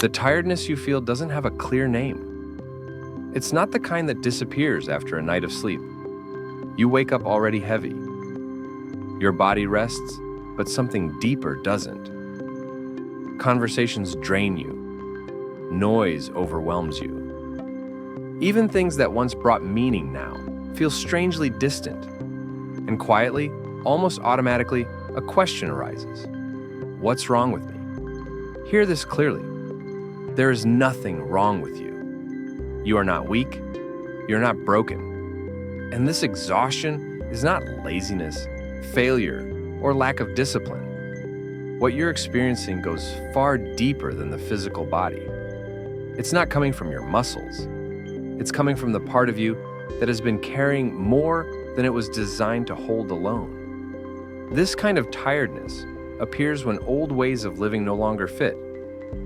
The tiredness you feel doesn't have a clear name. It's not the kind that disappears after a night of sleep. You wake up already heavy. Your body rests, but something deeper doesn't. Conversations drain you. Noise overwhelms you. Even things that once brought meaning now feel strangely distant. And quietly, almost automatically, a question arises. What's wrong with me? Hear this clearly. There is nothing wrong with you. You are not weak. You're not broken. And this exhaustion is not laziness, failure, or lack of discipline. What you're experiencing goes far deeper than the physical body. It's not coming from your muscles. It's coming from the part of you that has been carrying more than it was designed to hold alone. This kind of tiredness appears when old ways of living no longer fit,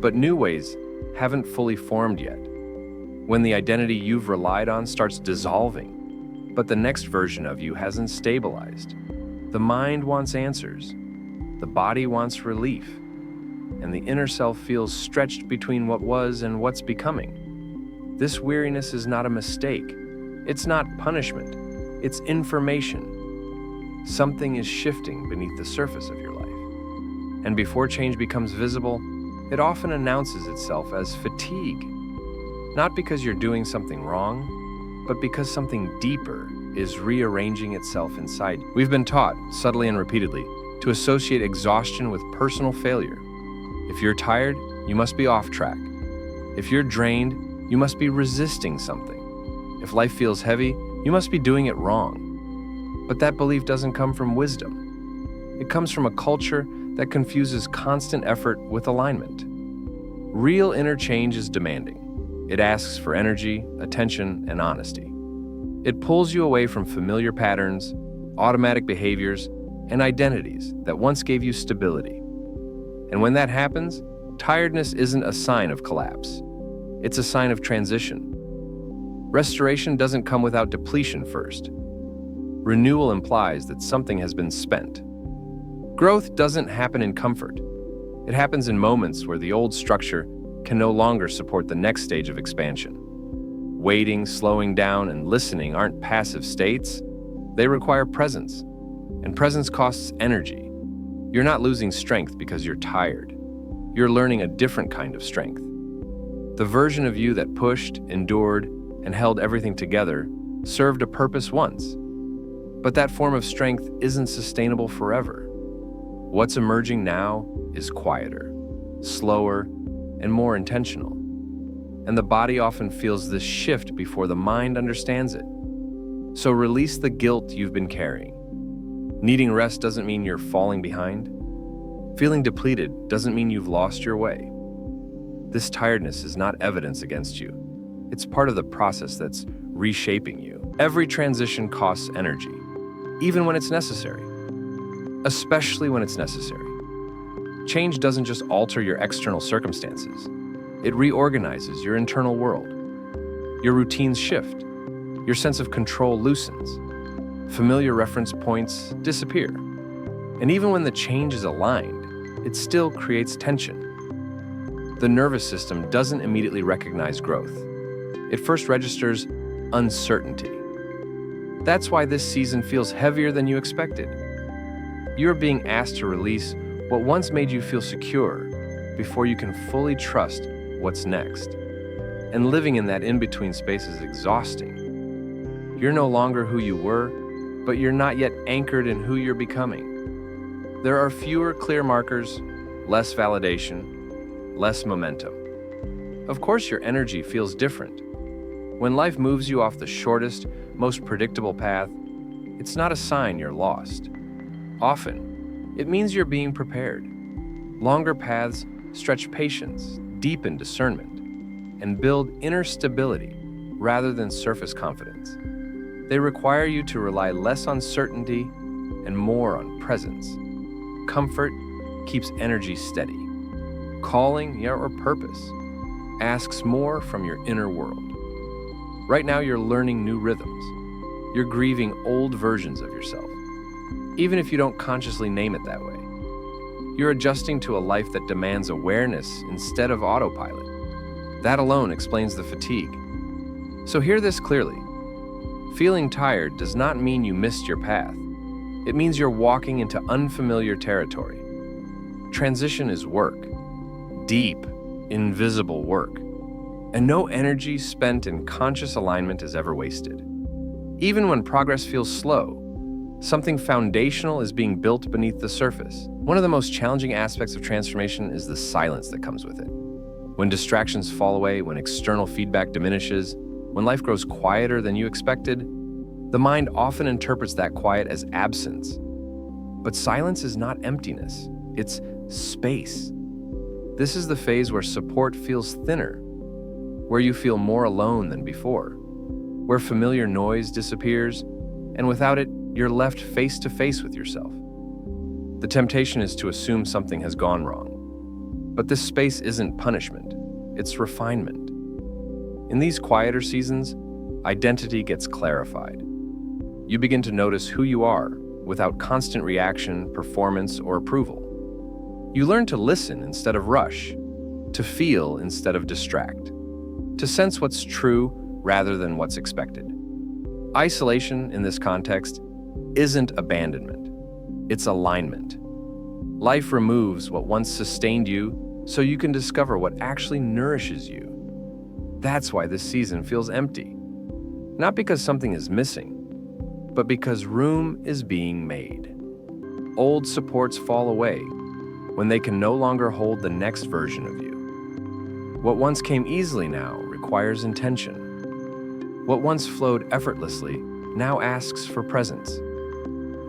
but new ways haven't fully formed yet. When the identity you've relied on starts dissolving, but the next version of you hasn't stabilized. The mind wants answers, the body wants relief, and the inner self feels stretched between what was and what's becoming. This weariness is not a mistake. It's not punishment. It's information. Something is shifting beneath the surface of your life. And before change becomes visible, it often announces itself as fatigue. Not because you're doing something wrong, but because something deeper is rearranging itself inside. We've been taught, subtly and repeatedly, to associate exhaustion with personal failure. If you're tired, you must be off track. If you're drained, you must be resisting something. If life feels heavy, you must be doing it wrong. But that belief doesn't come from wisdom. It comes from a culture that confuses constant effort with alignment. Real inner change is demanding. It asks for energy, attention, and honesty. It pulls you away from familiar patterns, automatic behaviors, and identities that once gave you stability. And when that happens, tiredness isn't a sign of collapse. It's a sign of transition. Restoration doesn't come without depletion first. Renewal implies that something has been spent. Growth doesn't happen in comfort. It happens in moments where the old structure can no longer support the next stage of expansion. Waiting, slowing down, and listening aren't passive states. They require presence. And presence costs energy. You're not losing strength because you're tired. You're learning a different kind of strength. The version of you that pushed, endured, and held everything together served a purpose once. But that form of strength isn't sustainable forever. What's emerging now is quieter, slower, and more intentional. And the body often feels this shift before the mind understands it. So release the guilt you've been carrying. Needing rest doesn't mean you're falling behind. Feeling depleted doesn't mean you've lost your way. This tiredness is not evidence against you. It's part of the process that's reshaping you. Every transition costs energy, even when it's necessary. Especially when it's necessary. Change doesn't just alter your external circumstances. It reorganizes your internal world. Your routines shift. Your sense of control loosens. Familiar reference points disappear. And even when the change is aligned, it still creates tension. The nervous system doesn't immediately recognize growth. It first registers uncertainty. That's why this season feels heavier than you expected. You're being asked to release what once made you feel secure before you can fully trust what's next. And living in that in-between space is exhausting. You're no longer who you were, but you're not yet anchored in who you're becoming. There are fewer clear markers, less validation, less momentum. Of course, your energy feels different. When life moves you off the shortest, most predictable path, it's not a sign you're lost. Often, it means you're being prepared. Longer paths stretch patience, deepen discernment, and build inner stability rather than surface confidence. They require you to rely less on certainty and more on presence. Comfort keeps energy steady. Calling, or purpose, asks more from your inner world. Right now, you're learning new rhythms. You're grieving old versions of yourself, even if you don't consciously name it that way. You're adjusting to a life that demands awareness instead of autopilot. That alone explains the fatigue. So hear this clearly. Feeling tired does not mean you missed your path. It means you're walking into unfamiliar territory. Transition is work. Deep, invisible work. And no energy spent in conscious alignment is ever wasted. Even when progress feels slow, something foundational is being built beneath the surface. One of the most challenging aspects of transformation is the silence that comes with it. When distractions fall away, when external feedback diminishes, when life grows quieter than you expected, the mind often interprets that quiet as absence. But silence is not emptiness, it's space. This is the phase where support feels thinner, where you feel more alone than before, where familiar noise disappears, and without it, you're left face to face with yourself. The temptation is to assume something has gone wrong. But this space isn't punishment, it's refinement. In these quieter seasons, identity gets clarified. You begin to notice who you are without constant reaction, performance, or approval. You learn to listen instead of rush, to feel instead of distract, to sense what's true rather than what's expected. Isolation in this context isn't abandonment, it's alignment. Life removes what once sustained you so you can discover what actually nourishes you. That's why this season feels empty. Not because something is missing, but because room is being made. Old supports fall away when they can no longer hold the next version of you. What once came easily now requires intention. What once flowed effortlessly now asks for presence.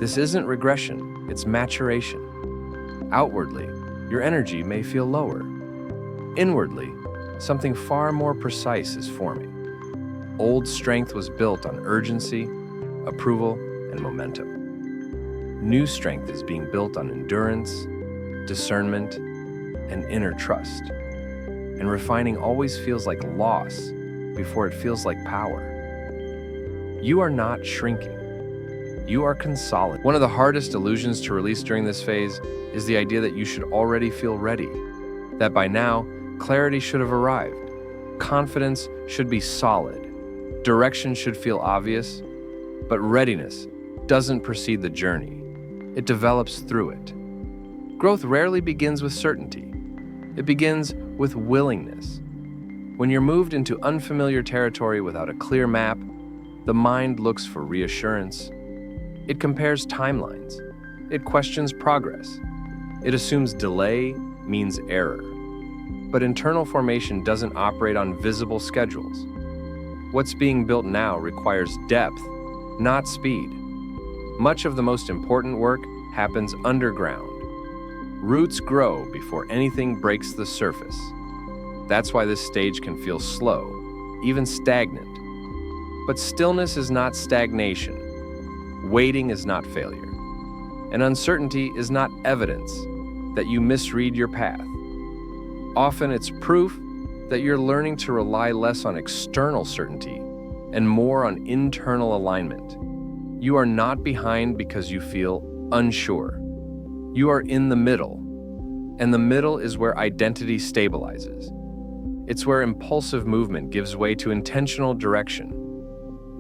This isn't regression, it's maturation. Outwardly, your energy may feel lower. Inwardly, something far more precise is forming. Old strength was built on urgency, approval, and momentum. New strength is being built on endurance, discernment, and inner trust. And refining always feels like loss before it feels like power. You are not shrinking. You are consolidating. One of the hardest illusions to release during this phase is the idea that you should already feel ready, that by now, clarity should have arrived, confidence should be solid, direction should feel obvious, but readiness doesn't precede the journey. It develops through it. Growth rarely begins with certainty. It begins with willingness. When you're moved into unfamiliar territory without a clear map, the mind looks for reassurance. It compares timelines. It questions progress. It assumes delay means error. But internal formation doesn't operate on visible schedules. What's being built now requires depth, not speed. Much of the most important work happens underground. Roots grow before anything breaks the surface. That's why this stage can feel slow, even stagnant. But stillness is not stagnation. Waiting is not failure. And uncertainty is not evidence that you misread your path. Often it's proof that you're learning to rely less on external certainty and more on internal alignment. You are not behind because you feel unsure. You are in the middle, and the middle is where identity stabilizes. It's where impulsive movement gives way to intentional direction.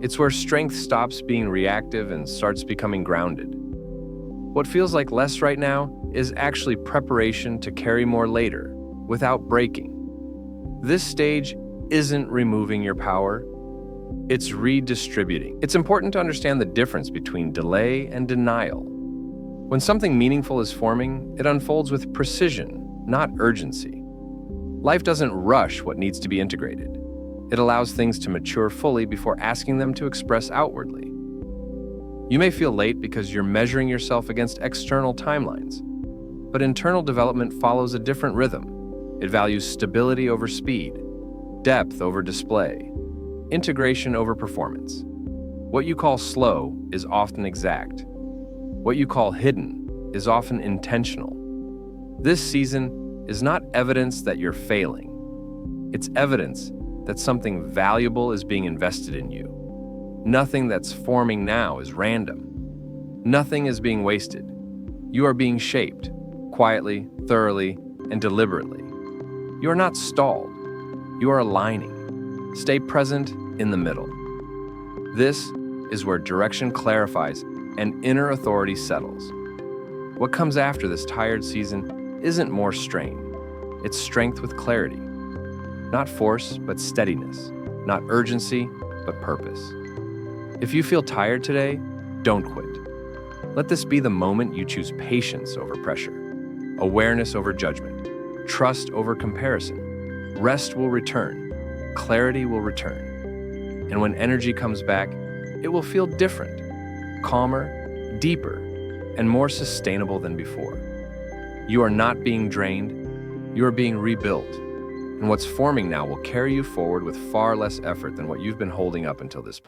It's where strength stops being reactive and starts becoming grounded. What feels like less right now is actually preparation to carry more later, without breaking. This stage isn't removing your power, it's redistributing. It's important to understand the difference between delay and denial. When something meaningful is forming, it unfolds with precision, not urgency. Life doesn't rush what needs to be integrated. It allows things to mature fully before asking them to express outwardly. You may feel late because you're measuring yourself against external timelines, but internal development follows a different rhythm. It values stability over speed, depth over display, integration over performance. What you call slow is often exact. What you call hidden is often intentional. This season is not evidence that you're failing. It's evidence that something valuable is being invested in you. Nothing that's forming now is random. Nothing is being wasted. You are being shaped, quietly, thoroughly, and deliberately. You are not stalled. You are aligning. Stay present in the middle. This is where direction clarifies and inner authority settles. What comes after this tired season isn't more strain. It's strength with clarity. Not force, but steadiness. Not urgency, but purpose. If you feel tired today, don't quit. Let this be the moment you choose patience over pressure, awareness over judgment, trust over comparison. Rest will return, clarity will return. And when energy comes back, it will feel different, calmer, deeper, and more sustainable than before. You are not being drained, you are being rebuilt. And what's forming now will carry you forward with far less effort than what you've been holding up until this point.